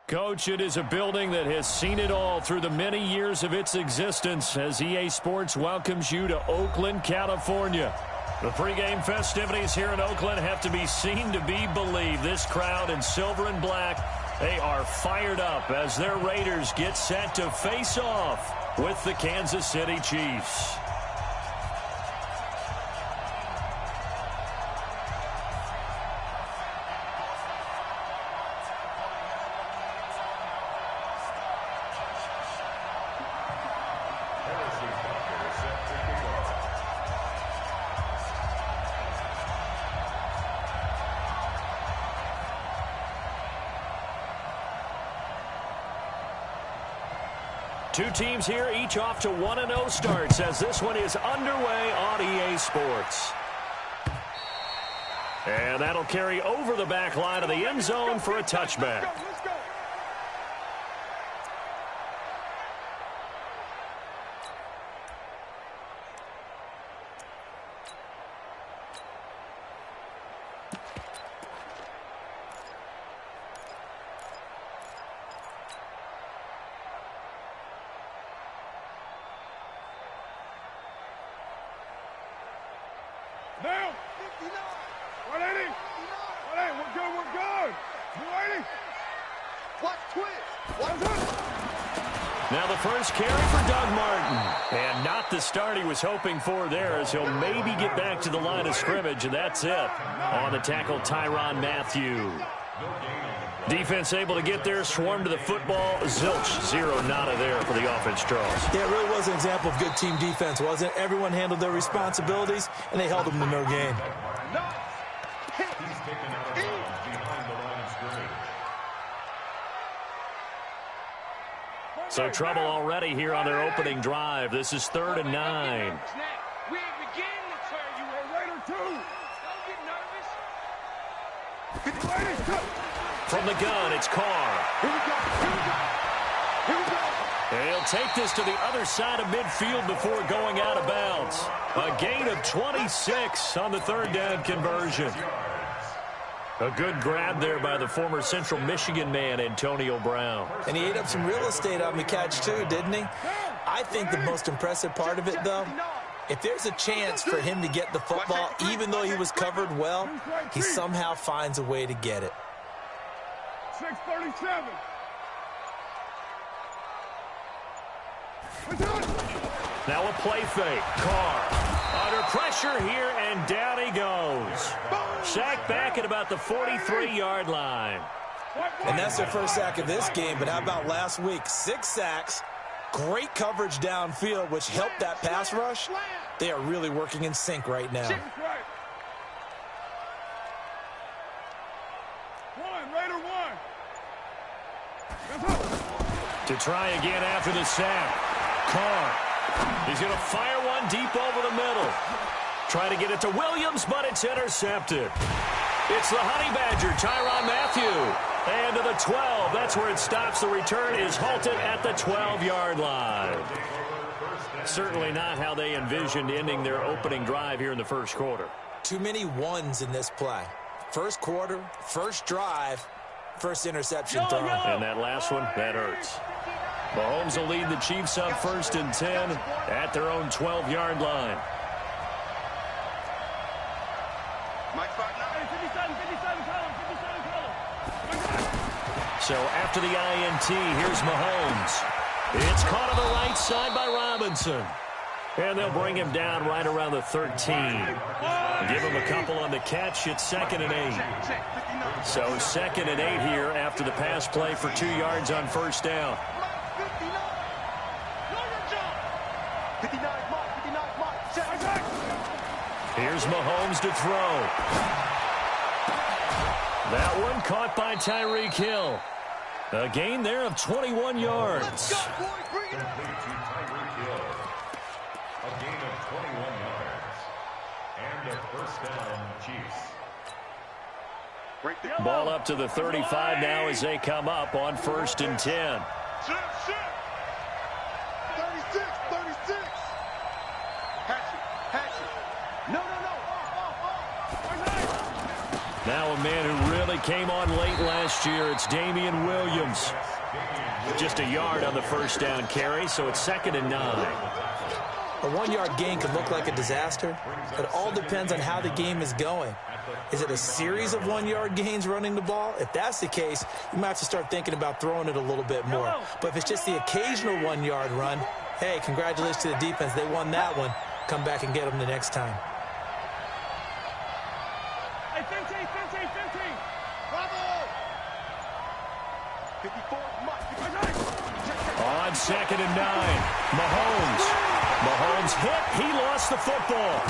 Coach, it is a building that has seen it all through the many years of its existence as EA Sports welcomes you to Oakland, California. The pregame festivities here in Oakland have to be seen to be believed. This crowd in silver and black, they are fired up as their Raiders get set to face off with the Kansas City Chiefs. Two teams here, each off to 1-0 starts as this one is underway on EA Sports. And that'll carry over the back line of the end zone for a touchback. Now, 59, 180, 180, we're good, 180. Watch twist, watch twist. Now the first carry for Doug Martin. And not the start he was hoping for there as he'll maybe get back to the line of scrimmage, and that's it. On the tackle, Tyrann Mathieu. Defense able to get there, swarm to the football. Zilch, zero, nada there for the offense draws. Yeah, it really was an example of good team defense, wasn't it? Everyone handled their responsibilities, and they held them to no gain. So trouble already here on their opening drive. This is 3rd and 9. We ain't beginning to turn you a Raider too. Don't get nervous. From the gun, it's Carr. Here we go. Here we go. And he'll take this to the other side of midfield before going out of bounds. A gain of 26 on the 3rd down conversion. A good grab there by the former Central Michigan man, Antonio Brown. And he ate up some real estate on the catch, too, didn't he? I think the most impressive part of it, though, if there's a chance for him to get the football, even though he was covered well, he somehow finds a way to get it. 637. Now a play fake. Carr under pressure here, and down he goes. Sacked back at about the 43-yard line. And that's their first sack of this game, but how about last week? 6 sacks, great coverage downfield, which helped that pass rush. They are really working in sync right now. Raider one. To try again after the sack. Carr. He's going to fire one deep over the middle. Try to get it to Williams, but it's intercepted. It's the Honey Badger, Tyrann Mathieu. And to the 12. That's where it stops. The return is halted at the 12-yard line. Certainly not how they envisioned ending their opening drive here in the first quarter. Too many ones in this play. First quarter, first drive, first interception thrown. And that last one, that hurts. Mahomes will lead the Chiefs up 1st and 10 at their own 12-yard line. So after the INT, here's Mahomes. It's caught on the right side by Robinson. And they'll bring him down right around the 13. Give him a couple on the catch. It's 2nd and 8. So 2nd and 8 here after the pass play for 2 yards on first down. Here's Mahomes to throw. That one caught by Tyreek Hill. A gain there of 21 yards. Let's go, boy. Bring it up. A gain of 21 yards. And a first down, Chiefs. Ball up to the 35 now as they come up on 1st and 10. 36. Hatch it. No. Now a man who really came on late last year, it's Damian Williams. Just a yard on the first down carry, so it's 2nd and 9. A 1-yard gain can look like a disaster. It all depends on how the game is going. Is it a series of 1-yard gains running the ball? If that's the case, you might have to start thinking about throwing it a little bit more. But if it's just the occasional 1-yard run, hey, congratulations to the defense. They won that one. Come back and get them the next time. Hey, 15. Bravo! 54, On 2nd and 9, Mahomes hit. He lost the football.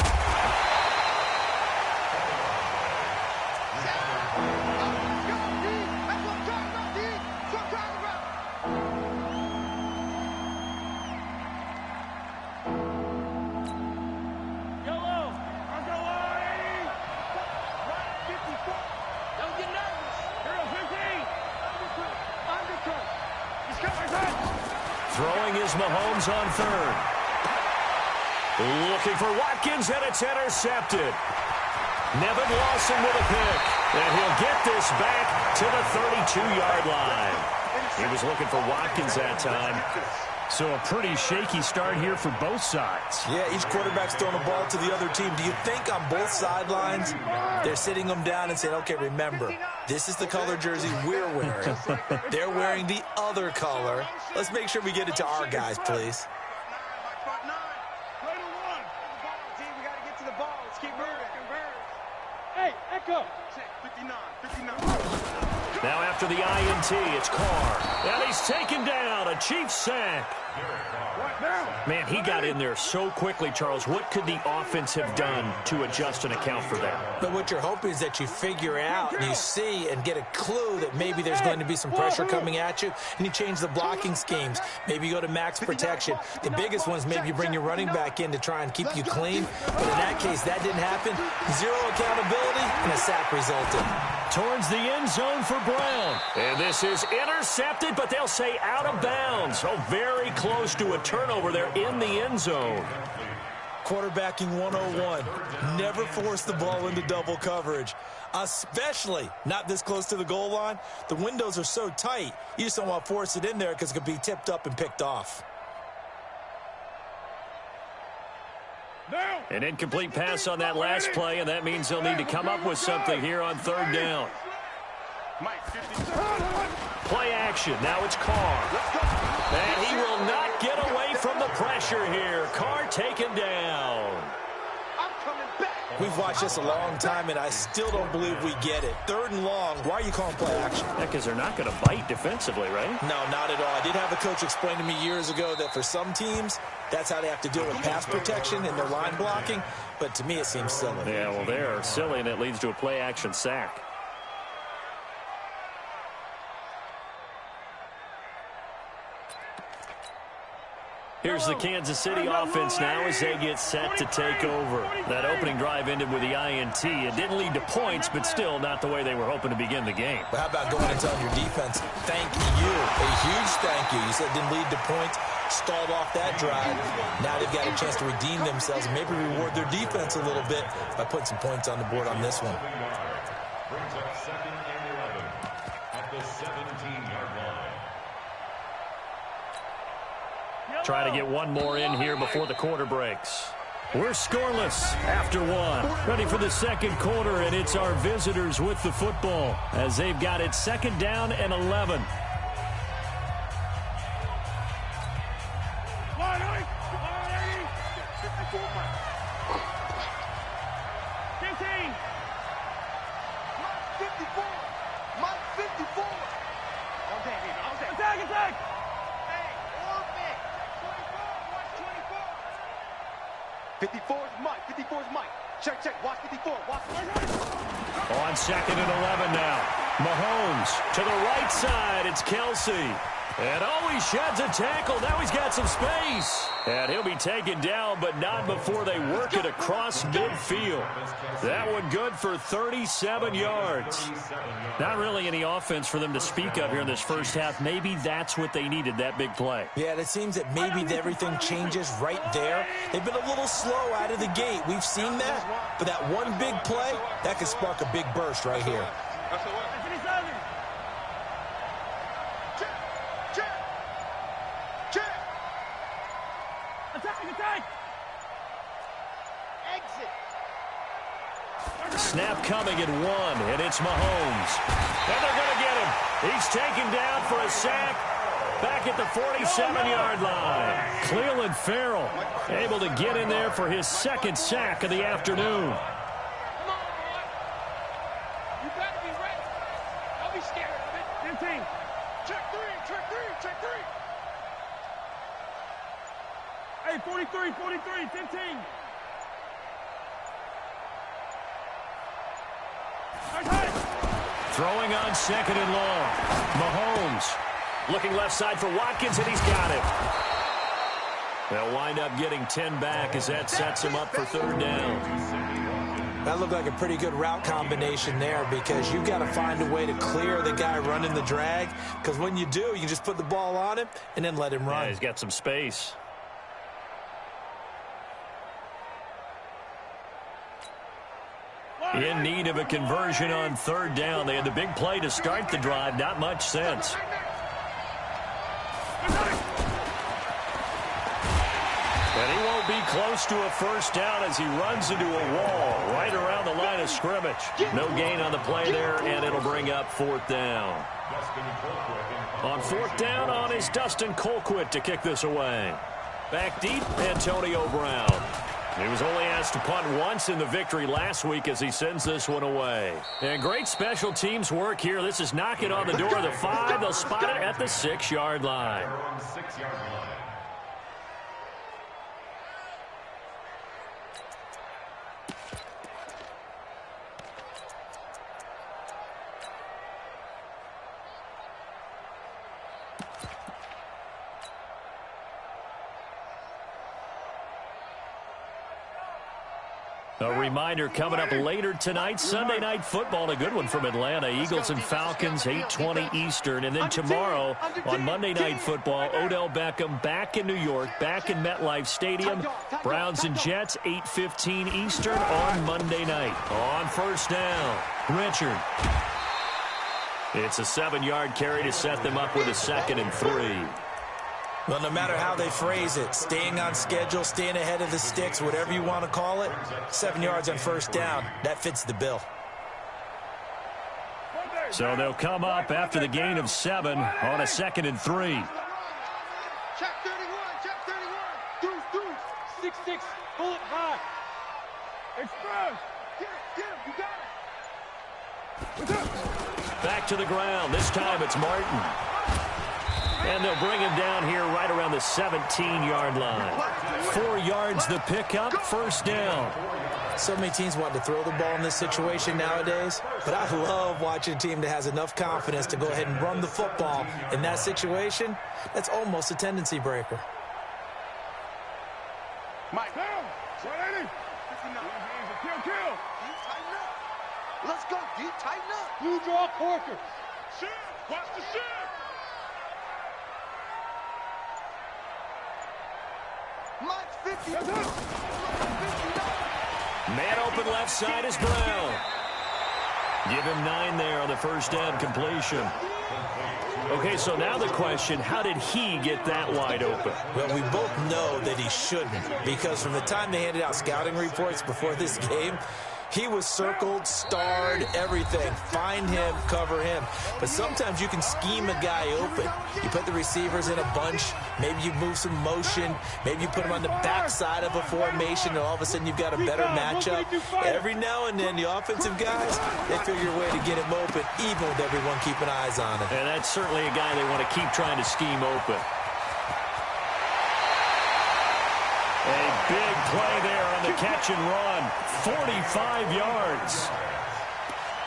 Throwing is Mahomes on 3rd. Looking for Watkins, and it's intercepted. Nevin Lawson with a pick, and he'll get this back to the 32-yard line. He was looking for Watkins that time. So a pretty shaky start here for both sides. Yeah, each quarterback's throwing the ball to the other team. Do you think on both sidelines they're sitting them down and saying, okay, remember, this is the color jersey we're wearing. They're wearing the other color. Let's make sure we get it to our guys, please. Hey, Echo. Now after the INT, it's Carr. And he's taken down. A Chiefs sack. Man, he got in there so quickly, Charles. What could the offense have done to adjust and account for that? But what you're hoping is that you figure out and you see and get a clue that maybe there's going to be some pressure coming at you, and you change the blocking schemes. Maybe you go to max protection. The biggest one is maybe you bring your running back in to try and keep you clean. But in that case, that didn't happen. Zero accountability, and a sack resulted. Towards the end zone for Brown. And this is intercepted, but they'll say out of bounds. Oh, very close to a turnover there in the end zone. Quarterbacking 101. Never force the ball into double coverage, especially not this close to the goal line. The windows are so tight, you just don't want to force it in there because it could be tipped up and picked off. An incomplete pass on that last play, and that means they'll need to come up with something here on 3rd down. Play action. Now it's Carr. And he will not get away from the pressure here. Carr taken down. We've watched this a long time, and I still don't believe we get it. 3rd and long. Why are you calling play action? Yeah, because they're not going to bite defensively, right? No, not at all. I did have a coach explain to me years ago that for some teams, that's how they have to deal with pass protection and their line blocking. But to me, it seems silly. Yeah, well, they're silly, and it leads to a play action sack. Here's the Kansas City offense now as they get set to take over. That opening drive ended with the INT. It didn't lead to points, but still not the way they were hoping to begin the game. But how about going and telling your defense, thank you, a huge thank you. You said it didn't lead to points, stalled off that drive. Now they've got a chance to redeem themselves and maybe reward their defense a little bit by putting some points on the board on this one. Brings up 2nd and 11 at the 17-yard line. Try to get one more in here before the quarter breaks. We're scoreless after one. Ready for the 2nd quarter, and it's our visitors with the football as they've got it 2nd down and 11. Attack! 54 is Mike. 54 is Mike. Check. Watch 54. Watch. On 2nd and 11 now. Mahomes to the right side. It's Kelsey. And oh, he sheds a tackle. Now he's got some space. And he'll be taken down, but not before they work it across midfield. That one good for 37 yards. Not really any offense for them to speak of here in this first half. Maybe that's what they needed, that big play. Yeah, it seems that maybe everything changes right there. They've been a little slow out of the gate. We've seen that. But that one big play, that could spark a big burst right here. Snap coming at 1, and it's Mahomes. And they're going to get him. He's taken down for a sack back at the 47-yard line. Cleveland Farrell able to get in there for his second sack of the afternoon. Come on, boy. You better be ready. Don't be scared of it. 15. Check 3, check 3, check 3. Hey, 43, 15. Throwing on second and long. Mahomes looking left side for Watkins, and he's got it. They'll wind up getting 10 back as that sets him up for third down. That looked like a pretty good route combination there because you've got to find a way to clear the guy running the drag, because when you do, you can just put the ball on him and then let him run. Yeah, he's got some space. In need of a conversion on third down. They had the big play to start the drive. Not much sense. And he won't be close to a first down as he runs into a wall right around the line of scrimmage. No gain on the play there, and it'll bring up fourth down. On fourth down on is Dustin Colquitt to kick this away. Back deep, Antonio Brown. He was only asked to punt once in the victory last week as he sends this one away. And great special teams work here. This is knocking on the door of the 5. They'll spot it at the 6-yard line. A reminder coming up later tonight, Sunday Night Football, a good one from Atlanta. Eagles and Falcons, 8:20 Eastern. And then tomorrow on Monday Night Football, Odell Beckham back in New York, back in MetLife Stadium. Browns and Jets, 8:15 Eastern on Monday night. On first down, Richard. It's a 7-yard carry to set them up with a 2nd and 3. Well, no matter how they phrase it, staying on schedule, staying ahead of the sticks, whatever you want to call it, 7 yards on first down, that fits the bill. So they'll come up after the gain of 7 on a 2nd and 3. Check 31, check 31. Deuce, 6-6, bullet high. Express. Get him, you got it. Back to the ground. This time it's Martin. And they'll bring him down here right around the 17-yard line. 4 yards the pickup, first down. So many teams want to throw the ball in this situation nowadays, but I love watching a team that has enough confidence to go ahead and run the football. In that situation, that's almost a tendency breaker. Mike, down. 180. Kill. Tighten up. Let's go, D. Tighten up. You draw Corker. Shift. Watch the shift. Mike's 50. Man open left side is Brown. Give him 9 there on the first down completion. Okay, so now the question, how did he get that wide open? Well, we both know that he shouldn't, because from the time they handed out scouting reports before this game, he was circled, starred, everything. Find him, cover him. But sometimes you can scheme a guy open. You put the receivers in a bunch. Maybe you move some motion. Maybe you put him on the backside of a formation, and all of a sudden you've got a better matchup. Every now and then, the offensive guys, they figure a way to get him open, even with everyone keeping eyes on him. And that's certainly a guy they want to keep trying to scheme open. A big play there on the catch and run. 45 yards.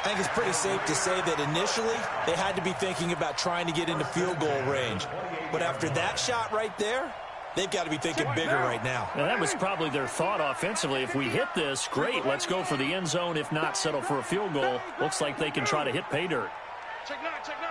I think it's pretty safe to say that initially they had to be thinking about trying to get into field goal range. But after that shot right there, they've got to be thinking bigger right now. And that was probably their thought offensively. If we hit this, great, let's go for the end zone. If not, settle for a field goal. Looks like they can try to hit pay dirt. Check 9, check 9.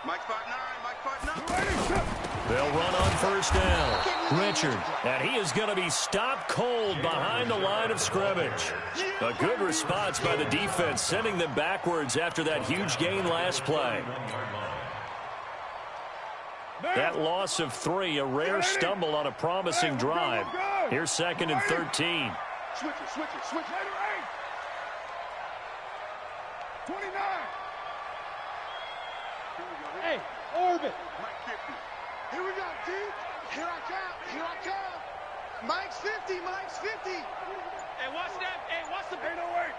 Mike 5-9, Mike 5-9. They'll run on first down. Richard, and he is going to be stopped cold behind the line of scrimmage. A good response by the defense, sending them backwards after that huge gain last play. That loss of 3, a rare stumble on a promising drive. Here's 2nd and 13. Switch it. 29. Hey, orbit. Mike 50. Here we go, D. Here I come. Mike's 50. Hey, watch that. Hey, watch the... Hey, no way.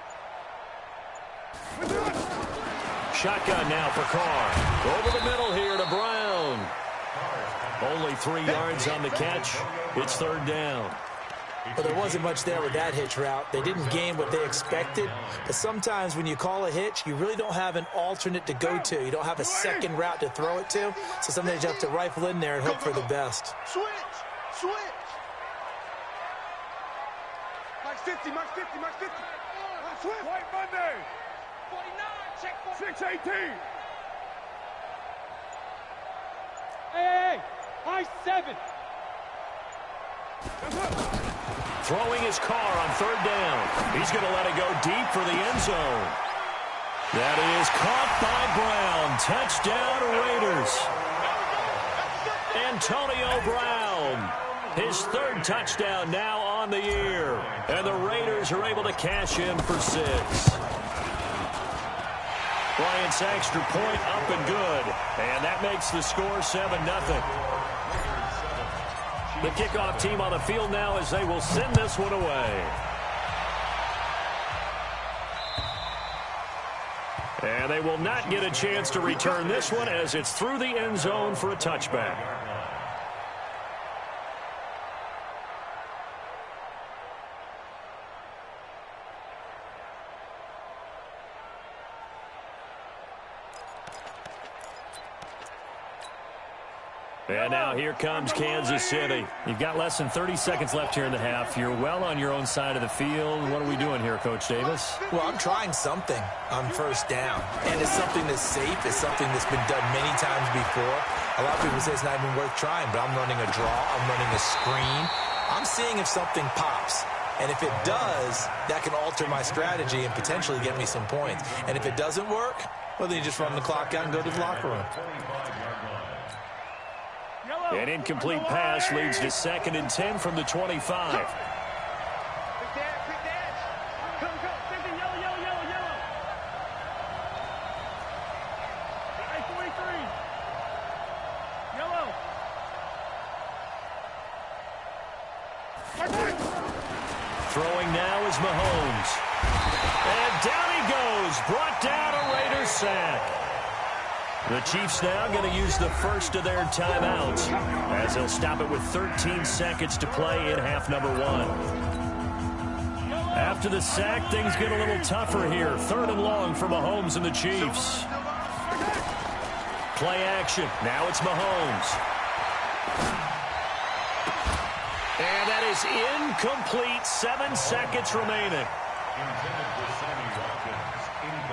Shotgun now for Carr. Over the middle here to Brown. Only 3 yards on the catch. It's 3rd down. Well, there wasn't much there with that hitch route. They didn't gain what they expected. But sometimes when you call a hitch, you really don't have an alternate to go to. You don't have a second route to throw it to. So sometimes you have to rifle in there and hope for the best. Switch. Mike's 50. Switch. White Monday. 49, check 618. Hey, high 7. Throwing his Carr on 3rd down. He's going to let it go deep for the end zone. That is caught by Brown. Touchdown, Raiders. Antonio Brown. His 3rd touchdown now on the year. And the Raiders are able to cash in for 6. Bryant's extra point up and good. And that makes the score 7-0. The kickoff team on the field now as they will send this one away. And they will not get a chance to return this one as it's through the end zone for a touchback. And now here comes Kansas City. You've got less than 30 seconds left here in the half. You're well on your own side of the field. What are we doing here, Coach Davis? Well, I'm trying something on first down. And it's something that's safe. It's something that's been done many times before. A lot of people say it's not even worth trying, but I'm running a draw. I'm running a screen. I'm seeing if something pops. And if it does, that can alter my strategy and potentially get me some points. And if it doesn't work, well, then you just run the clock out and go to the locker room. An incomplete pass leads to 2nd and 10 from the 25. Quick dash. Go. Send it, yellow. Hey, 43. Yellow. Throwing now is Mahomes. And down he goes. Brought down a Raiders sack. The Chiefs now going to use the first of their timeouts as they'll stop it with 13 seconds to play in half number 1. After the sack, things get a little tougher here. 3rd and long for Mahomes and the Chiefs. Play action. Now it's Mahomes. And that is incomplete. 7 seconds remaining.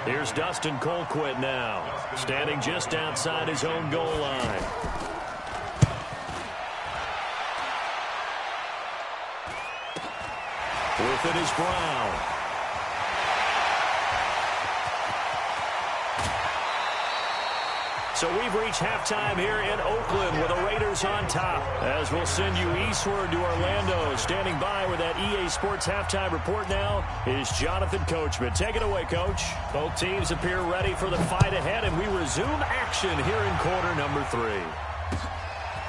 Here's Dustin Colquitt now, standing just outside his own goal line. With it is Brown. So we've reached halftime here in Oakland with the Raiders on top. As we'll send you eastward to Orlando. Standing by with that EA Sports halftime report now is Jonathan Coachman. Take it away, Coach. Both teams appear ready for the fight ahead, and we resume action here in quarter number 3.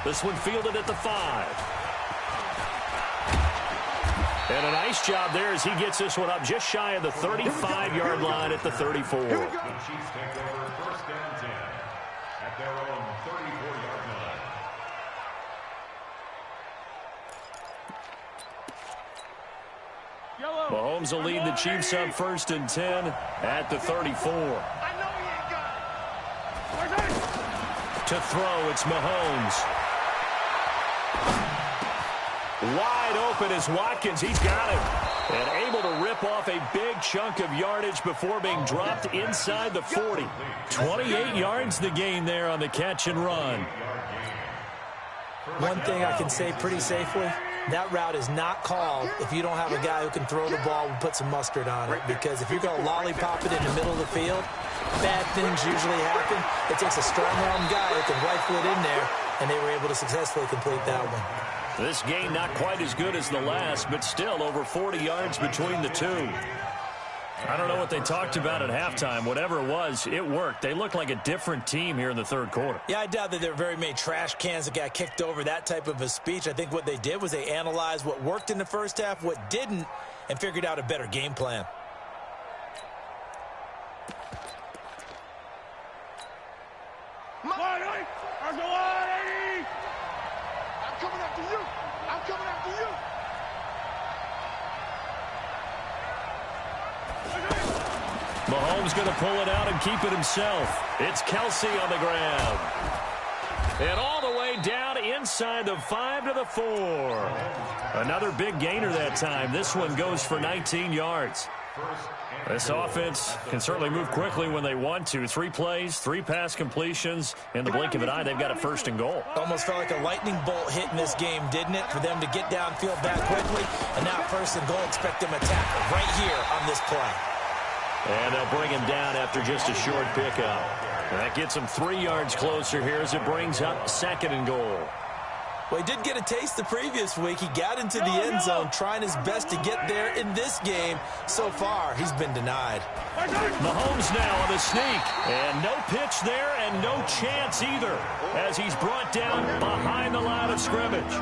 This one fielded at the 5. And a nice job there as he gets this one up just shy of the 35-yard line at the 34. The Chiefs take over 1st and 10 at their own 34-yard line. Mahomes will lead the Chiefs up 1st and 10 at the 34. I know he ain't got it. To throw, it's Mahomes. Wide open is Watkins. He's got him. And able to rip off a big chunk of yardage before being dropped inside the 40. 28 yards the gain there on the catch and run. One thing I can say pretty safely, that route is not called if you don't have a guy who can throw the ball and put some mustard on it. Because if you're going to lollipop it in the middle of the field, bad things usually happen. It takes a strong-arm guy who can rifle it in there, and they were able to successfully complete that one. This game not quite as good as the last, but still over 40 yards between the two. I don't know what they talked about at halftime. Whatever it was, it worked. They look like a different team here in the third quarter. Yeah, I doubt that there were very many trash cans that got kicked over, that type of a speech. I think what they did was they analyzed what worked in the first half, what didn't, and figured out a better game plan. I'm coming after you. I'm coming after you. Mahomes going to pull it out and keep it himself. It's Kelsey on the ground. And all the way down inside the 5 to the 4. Another big gainer that time. This one goes for 19 yards. This offense can certainly move quickly when they want to. 3 plays, 3 pass completions. In the blink of an eye, they've got a 1st and goal. Almost felt like a lightning bolt hit in this game, didn't it? For them to get downfield that quickly. And now 1st and goal, expect them to tackle right here on this play. And they'll bring him down after just a short pickup. That gets him 3 yards closer here as it brings up 2nd and goal. Well, he did get a taste the previous week. He got into the end zone trying his best to get there in this game. So far, he's been denied. Mahomes now on the sneak. And no pitch there and no chance either as he's brought down behind the line of scrimmage.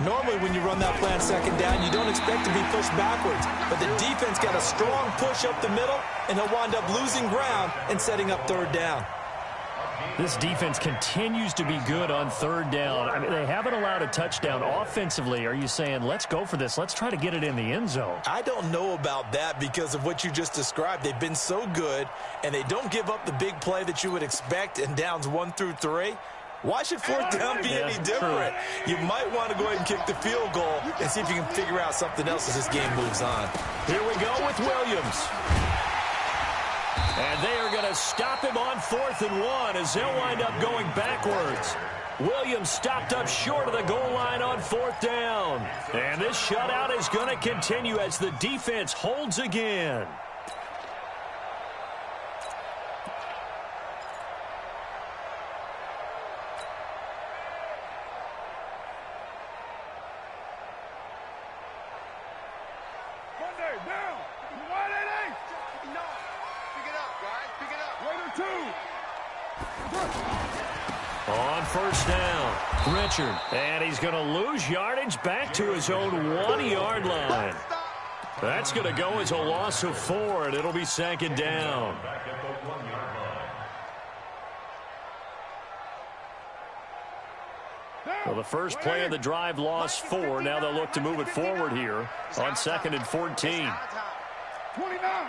Normally, when you run that play on 2nd down, you don't expect to be pushed backwards. But the defense got a strong push up the middle, and he'll wind up losing ground and setting up 3rd down. This defense continues to be good on 3rd down. I mean, they haven't allowed a touchdown offensively. Are you saying, let's go for this? Let's try to get it in the end zone. I don't know about that because of what you just described. They've been so good, and they don't give up the big play that you would expect in downs 1 through 3. Why should 4th down be any different? You might want to go ahead and kick the field goal and see if you can figure out something else as this game moves on. Here we go with Williams. And they are going to stop him on 4th and 1 as they'll wind up going backwards. Williams stopped up short of the goal line on 4th down. And this shutout is going to continue as the defense holds again. On 1st down, Richard, and he's going to lose yardage back to his own 1-yard line. That's going to go as a loss of 4, and it'll be 2nd down. Well, the first play of the drive lost 4. Now they'll look to move it forward here on 2nd and 14. 29.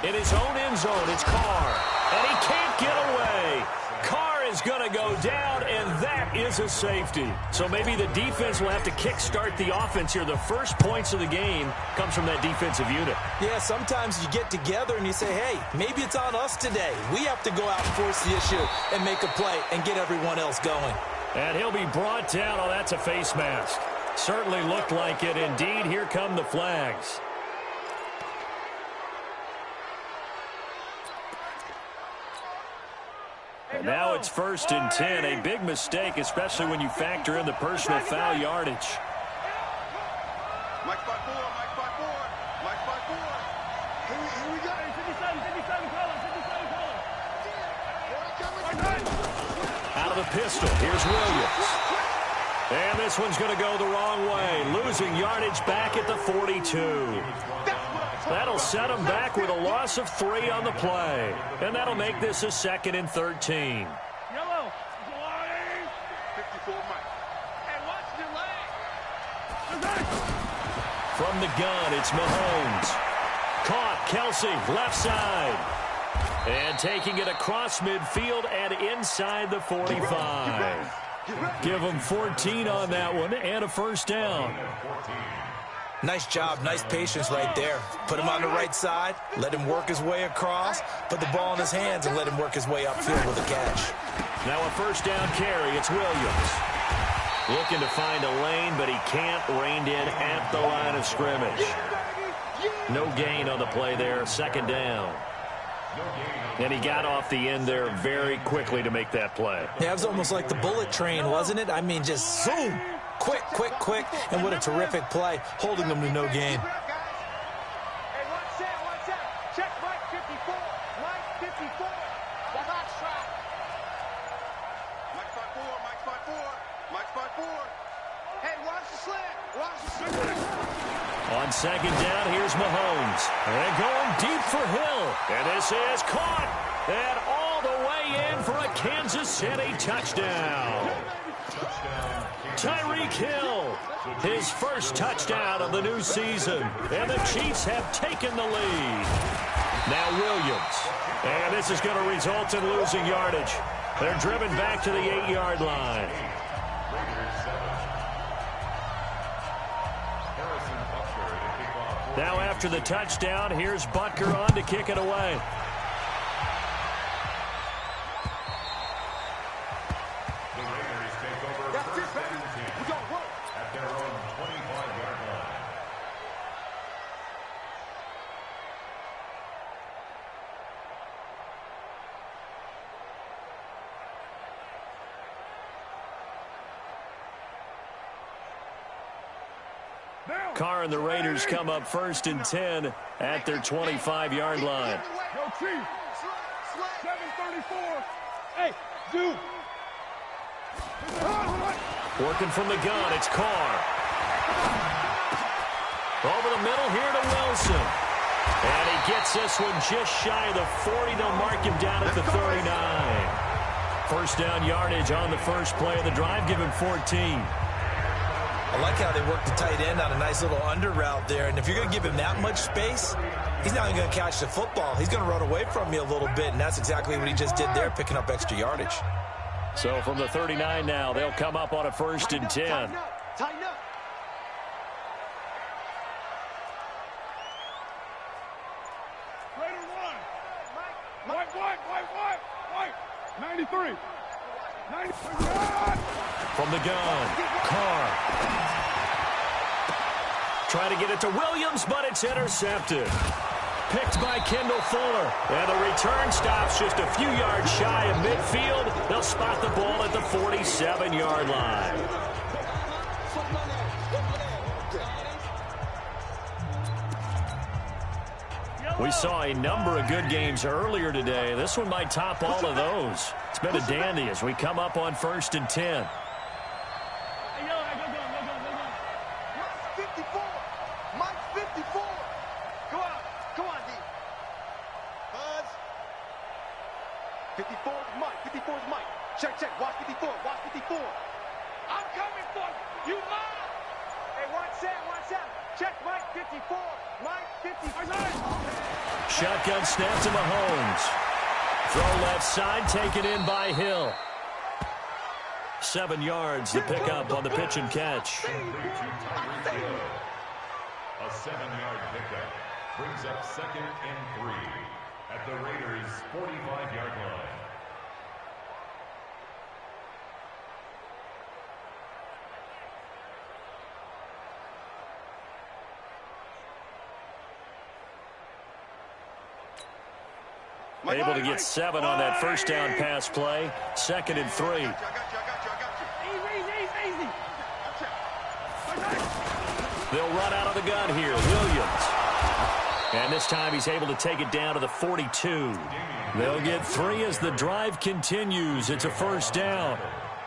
In his own end zone, it's Carr. And he can't get away. Carr is going to go down, and that is a safety. So maybe the defense will have to kickstart the offense here. The first points of the game comes from that defensive unit. Yeah, sometimes you get together and you say, hey, maybe it's on us today. We have to go out and force the issue and make a play and get everyone else going. And he'll be brought down. Oh, that's a face mask. Certainly looked like it. Indeed, here come the flags. And now it's 1st and 10. A big mistake, especially when you factor in the personal foul yardage. Mike by 4, Mike by 4, Mike by 4. Here we go. 57, Out of the pistol, here's Williams. And this one's going to go the wrong way. Losing yardage back at the 42. That'll set him back with a loss of 3 on the play. And that'll make this a 2nd and 13. Yellow. 54, Mike. Hey, watch this. from the gun, it's Mahomes. Caught, Kelsey, left side. And taking it across midfield and inside the 45. Give him 14 on that one and a first down. Nice job, nice patience right there. Put him on the right side, let him work his way across, put the ball in his hands, and let him work his way upfield with a catch. Now a first down carry, it's Williams. Looking to find a lane, but he can't, reined in at the line of scrimmage. No gain on the play there, second down. And he got off the end there very quickly to make that play. Yeah, it was almost like the bullet train, wasn't it? I mean, just zoom. Quick, quick, quick. And what a terrific play, holding them to no gain. Hey, watch that, watch that. Check Mike 54. Mike 54. The hot shot. Mike 5-4, Mike 5-4, Mike 5-4. Hey, watch the slant. Watch the slant. On second down, here's Mahomes. And going deep for Hill. And this is caught. And all the way in for a Kansas City touchdown. Tyreek Hill, his first touchdown of the new season. And the Chiefs have taken the lead. Now Williams. And this is going to result in losing yardage. They're driven back to the 8-yard line. Now after the touchdown, here's Butker on to kick it away. The Raiders take over first and 10 at their own 25-yard line. Carr and the Raiders come up first and 10 at their 25-yard line. Yo, Chief. 734. Hey, dude. Working from the gun, it's Carr. Over the middle here to Wilson. And he gets this one just shy of the 40. They'll mark him down at the 39. First down yardage on the first play of the drive. Give him 14. I like how they work the tight end on a nice little under route there. And if you're going to give him that much space, he's not even going to catch the football. He's going to run away from you a little bit, and that's exactly what he just did there, picking up extra yardage. So from the 39 now, they'll come up on a first and 10. Tighten up. Raider 1. White. 93. 93. From the gun, Carr. Trying to get it to Williams, but it's intercepted. Picked by Kendall Fuller. And the return stops just a few yards shy of midfield. They'll spot the ball at the 47-yard line. We saw a number of good games earlier today. This one might top all of those. It's been a dandy as we come up on first and 10. Check. Watch 54. I'm coming for you. You mine. Hey, watch that. Check Mike 54. Mike 54. Shotgun snap to Mahomes. Throw left side, taken in by Hill. 7 yards to pick up on the pitch and catch. A 7-yard pickup brings up second and 3 at the Raiders' 45-yard line. Able to get 7 on that first down pass play. Second and 3. I got you. Easy. They'll run out of the gun here. Williams. And this time he's able to take it down to the 42. They'll get 3 as the drive continues. It's a first down.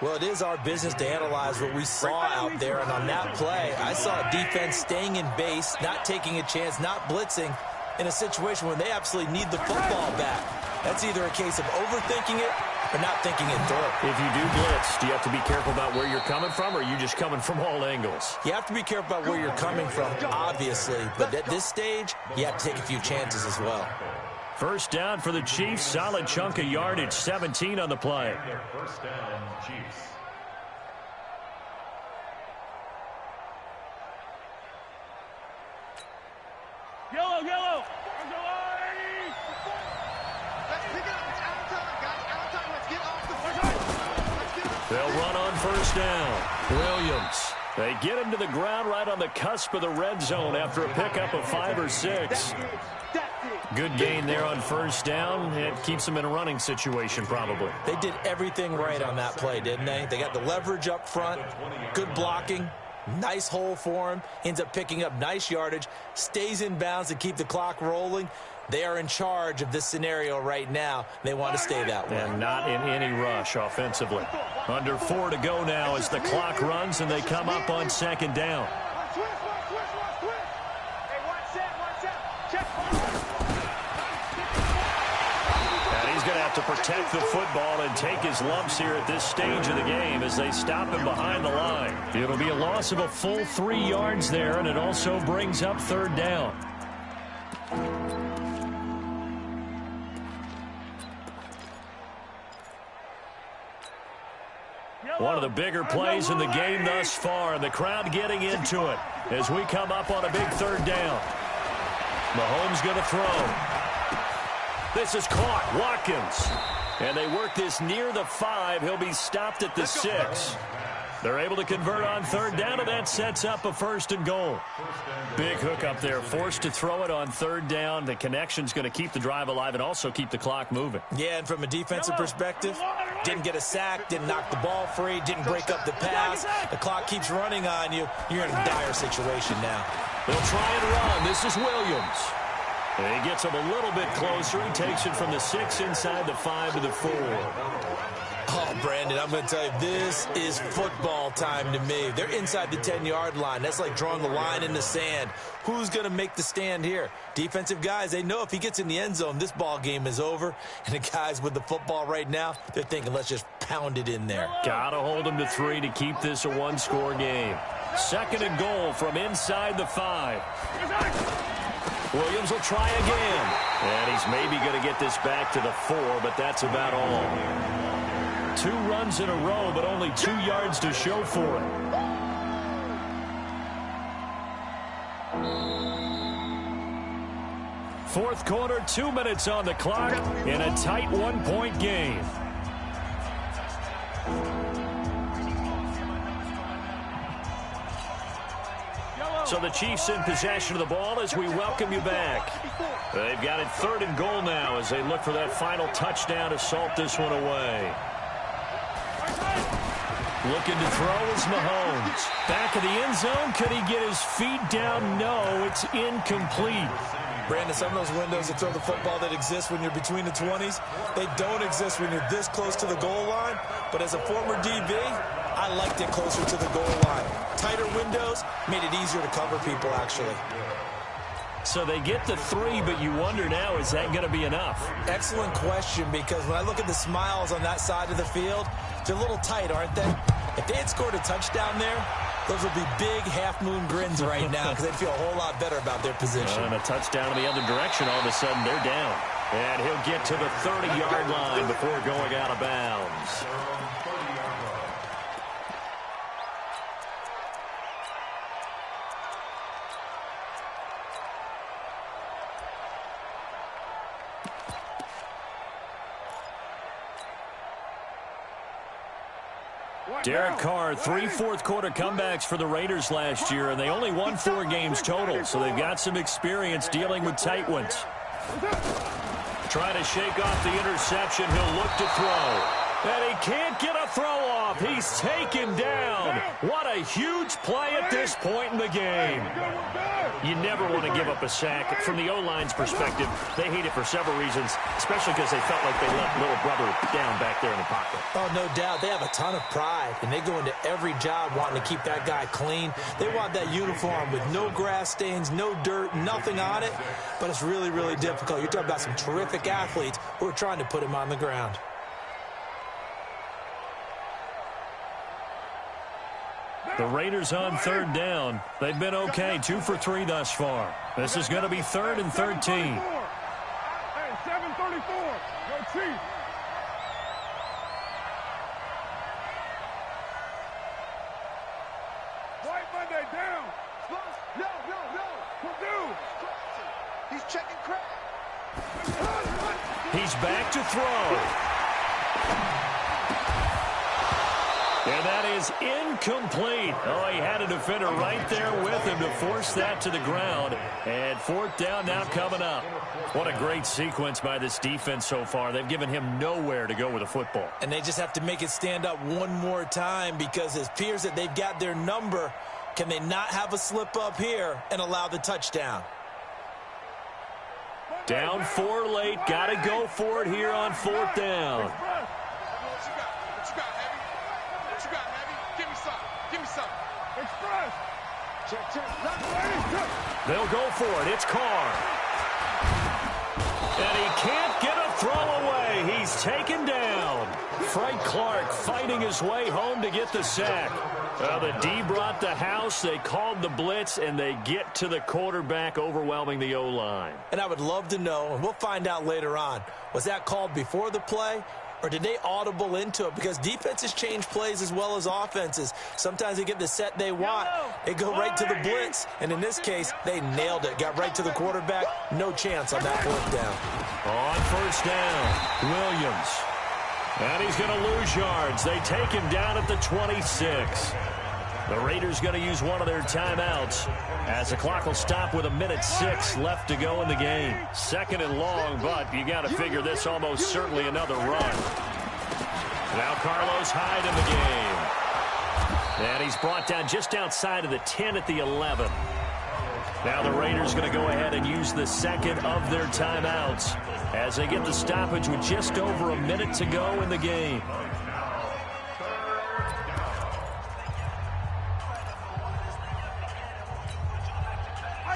Well, it is our business to analyze what we saw out there. And on that play, I saw defense staying in base, not taking a chance, not blitzing, in a situation where they absolutely need the football back. That's either a case of overthinking it or not thinking it through. If you do blitz, do you have to be careful about where you're coming from, or are you just coming from all angles? You have to be careful about where you're coming from, obviously. But at this stage, you have to take a few chances as well. First down for the Chiefs. Solid chunk of yardage. 17 on the play. First down, Chiefs. Yellow, yellow. Let's pick it up. It's out of time, guys. Out of time. Let's get off the field. Let's get off. They'll run on first down. Williams. They get him to the ground right on the cusp of the red zone after a pickup of 5 or 6. Good gain there on first down. It keeps them in a running situation probably. They did everything right on that play, didn't they? They got the leverage up front, good blocking, nice hole for him, ends up picking up nice yardage, stays in bounds to keep the clock rolling. They are in charge of this scenario right now. They want to stay that way. And not in any rush offensively. Under 4 to go now as the clock runs and they come up on second down. He's going to have to protect the football and take his lumps here at this stage of the game as they stop him behind the line. It'll be a loss of a full 3 yards there, and it also brings up third down. One of the bigger plays in the game thus far, and the crowd getting into it as we come up on a big third down. Mahomes going to throw. This is caught. Watkins. And they work this near the 5. He'll be stopped at the 6. They're able to convert on third down, and that sets up a first and goal. Big hook up there. Forced to throw it on third down. The connection's going to keep the drive alive and also keep the clock moving. Yeah, and from a defensive perspective, didn't get a sack, didn't knock the ball free, didn't break up the pass. The clock keeps running on you. You're in a dire situation now. They'll try and run. This is Williams. And he gets him a little bit closer. He takes it from the 6 inside the 5 to the 4. Oh, Brandon, I'm going to tell you, this is football time to me. They're inside the 10-yard line. That's like drawing the line in the sand. Who's going to make the stand here? Defensive guys, they know if he gets in the end zone, this ball game is over. And the guys with the football right now, they're thinking, let's just pound it in there. Got to hold him to 3 to keep this a one-score game. Second and goal from inside the 5. Williams will try again. And he's maybe going to get this back to the 4, but that's about all. 2 runs in a row, but only 2 yards to show for it. Fourth quarter, 2 minutes on the clock in a tight 1-point game. So the Chiefs in possession of the ball as we welcome you back. They've got it 3rd and goal now as they look for that final touchdown to salt this one away. Looking to throw is Mahomes. Back of the end zone. Could he get his feet down? No, it's incomplete. Brandon, some of those windows to throw the football that exist when you're between the 20s, they don't exist when you're this close to the goal line. But as a former DB, I liked it closer to the goal line. Tighter windows made it easier to cover people, actually. So they get the 3, but you wonder now, is that going to be enough? Excellent question, because when I look at the smiles on that side of the field, they're a little tight, aren't they? If they had scored a touchdown there, those would be big half-moon grins right now because they'd feel a whole lot better about their position. And a touchdown in the other direction, all of a sudden they're down. And he'll get to the 30-yard line before going out of bounds. Derek Carr, 3 fourth-quarter comebacks for the Raiders last year, and they only won 4 games total, so they've got some experience dealing with tight ones. Trying to shake off the interception. He'll look to throw. And he can't get a throw off. He's taken down. What a huge play at this point in the game. You never want to give up a sack. From the O-line's perspective, they hate it for several reasons, especially because they felt like they let little brother down back there in the pocket. Oh, no doubt. They have a ton of pride, and they go into every job wanting to keep that guy clean. They want that uniform with no grass stains, no dirt, nothing on it. But it's really, really difficult. You're talking about some terrific athletes who are trying to put him on the ground. The Raiders on third down. They've been okay, 2 for 3 thus far. This is going to be 3rd and 13. Hey, 7:34. Go Chiefs. White Monday down. No. Purdue. He's checking crap. He's back to throw. And that is incomplete. Oh, he had a defender right there with him to force that to the ground. And 4th down now coming up. What a great sequence by this defense so far. They've given him nowhere to go with the football. And they just have to make it stand up one more time because it appears that they've got their number. Can they not have a slip up here and allow the touchdown? Down 4 late. Got to go for it here on 4th down. Express. They'll go for it. It's Carr. And he can't get a throw away. He's taken down. Frank Clark fighting his way home to get the sack. The D brought the house. They called the blitz, and they get to the quarterback, overwhelming the O-line. And I would love to know, and we'll find out later on, was that called before the play? Or did they audible into it? Because defenses change plays as well as offenses. Sometimes they get the set they want. They go right to the blitz. And in this case, they nailed it. Got right to the quarterback. No chance on that 4th down. On 1st down, Williams. And he's going to lose yards. They take him down at the 26. The Raiders going to use one of their timeouts as the clock will stop with 1:06 left to go in the game. 2nd and long, but you got to figure this almost certainly another run. Now Carlos Hyde in the game. And he's brought down just outside of the 10 at the 11. Now the Raiders going to go ahead and use the 2nd of their timeouts as they get the stoppage with just over a minute to go in the game.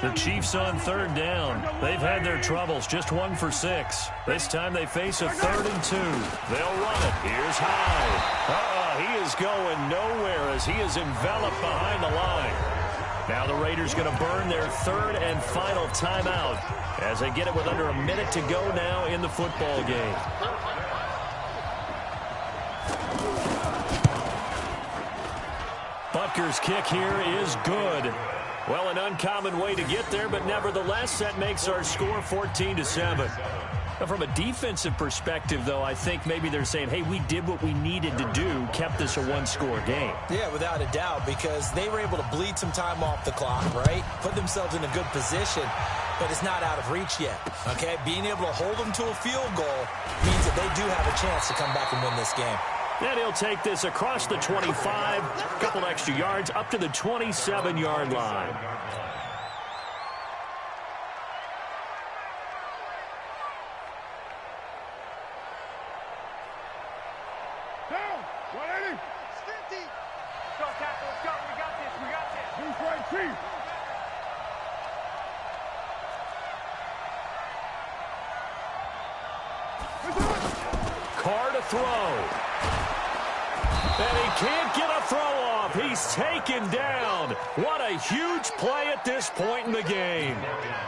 The Chiefs on 3rd down. They've had their troubles, just 1 for 6. This time they face a 3rd and 2. They'll run it. Here's Hyde. He is going nowhere as he is enveloped behind the line. Now the Raiders going to burn their 3rd and final timeout as they get it with under a minute to go now in the football game. Butker's kick here is good. Well, an uncommon way to get there, but nevertheless, that makes our score 14-7. Now, from a defensive perspective, though, I think maybe they're saying, hey, we did what we needed to do, kept this a 1-score game. Yeah, without a doubt, because they were able to bleed some time off the clock, right? Put themselves in a good position, but it's not out of reach yet, okay? Being able to hold them to a field goal means that they do have a chance to come back and win this game. And he'll take this across the 25, a couple extra yards, up to the 27-yard line. Down. 180. 50. Go, tackle. Let's go. We got this. Who's right, Chief? Carr to throw. And he can't get a throw off. He's taken down. What a huge play at this point in the game.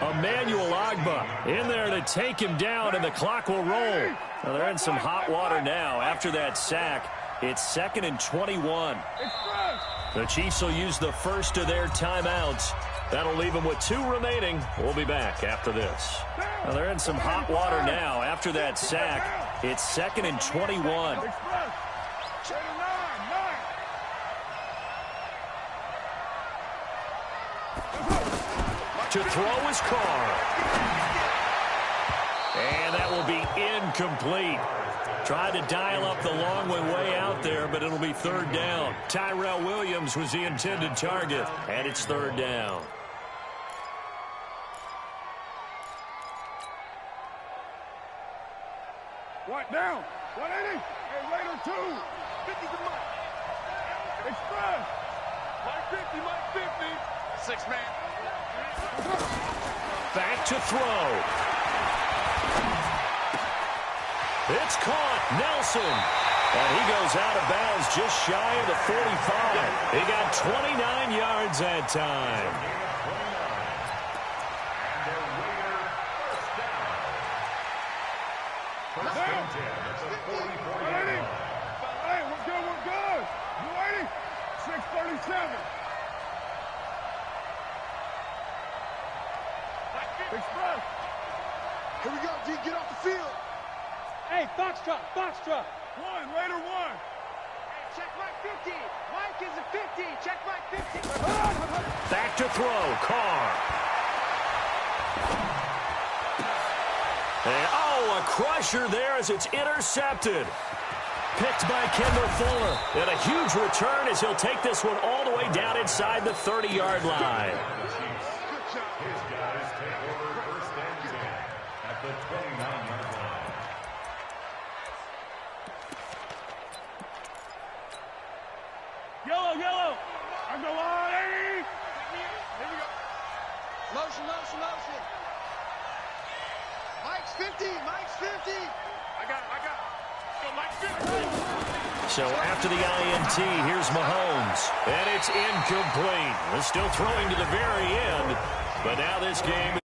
Emmanuel Agba in there to take him down, and the clock will roll. Well, they're in some hot water now after that sack. It's 2nd and 21. The Chiefs will use the first of their timeouts. That'll leave them with 2 remaining. We'll be back after this. Well, they're in some hot water now after that sack. It's 2nd and 21. To throw is Carr. And that will be incomplete. Tried to dial up the long way out there, but it'll be third down. Tyrell Williams was the intended target, and it's third down. Right down. 180. Hey, Raider 2. 50 to Mike. Express. Mike 50, Mike 50. 6-man. Back to throw. It's caught. Nelson. And he goes out of bounds just shy of the 45. He got 29 yards that time. Express. Here we go, D. Get off the field. Hey, Foxtrot, Foxtrot. 1, Raider 1. Hey, check Mike 50. Mike is a 50. Check Mike 50. Back to throw. Carr. And, oh, a crusher there as it's intercepted. Picked by Kendall Fuller. And a huge return as he'll take this one all the way down inside the 30-yard line. His guys take over first and 10 at the 29-yard line. Yellow, yellow. I'm the line. Here we go. Motion, motion, motion. Mike's 50. Mike's 50. I got it. Go, Mike 50. So after the INT, here's Mahomes. And it's incomplete. They're still throwing to the very end. But now this game